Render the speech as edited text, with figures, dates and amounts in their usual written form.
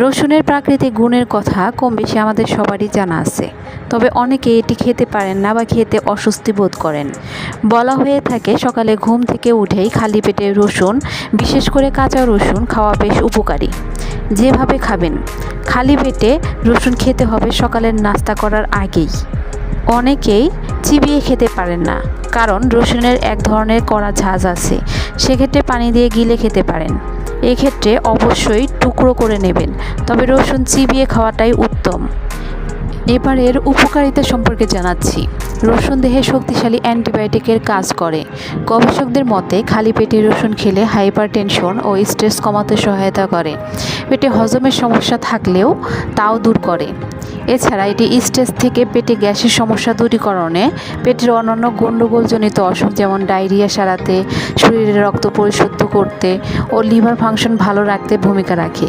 রসুনের প্রাকৃতিক গুণের কথা কম বেশি আমাদের সবারই জানা আছে, তবে অনেকে এটি খেতে পারেন না বা খেতে অস্বস্তি বোধ করেন। বলা হয়ে থাকে সকালে ঘুম থেকে উঠেই খালি পেটে রসুন, বিশেষ করে কাঁচা রসুন খাওয়া বেশ উপকারী। যেভাবে খাবেন, খালি পেটে রসুন খেতে হবে সকালের নাস্তা করার আগেই। অনেকেই চিবিয়ে খেতে পারেন না, কারণ রসুনের এক ধরনের কড়া ঝাঁজ আছে, সেক্ষেত্রে পানি দিয়ে গিলে খেতে পারেন। এক্ষেত্রে অবশ্যই টুকরো করে নেবেন, তবে রসুন চিবিয়ে খাওয়াটাই উত্তম। এবার এর উপকারিতা সম্পর্কে জানাচ্ছি। রসুন দেহে শক্তিশালী অ্যান্টিবায়োটিকের কাজ করে। গবেষকদের মতে খালি পেটে রসুন খেলে হাইপারটেনশন ও স্ট্রেস কমাতে সহায়তা করে। পেটে হজমের সমস্যা থাকলেও তাও দূর করে। এছাড়া এটি স্ট্রেস থেকে পেটে গ্যাসের সমস্যা দূরীকরণে, পেটের অন্যান্য গণ্ডগোলজনিত অসুখ যেমন ডায়রিয়া সারাতে, শরীরে রক্ত পরিশুদ্ধ করতে ও লিভার ফাংশন ভালো রাখতে ভূমিকা রাখে।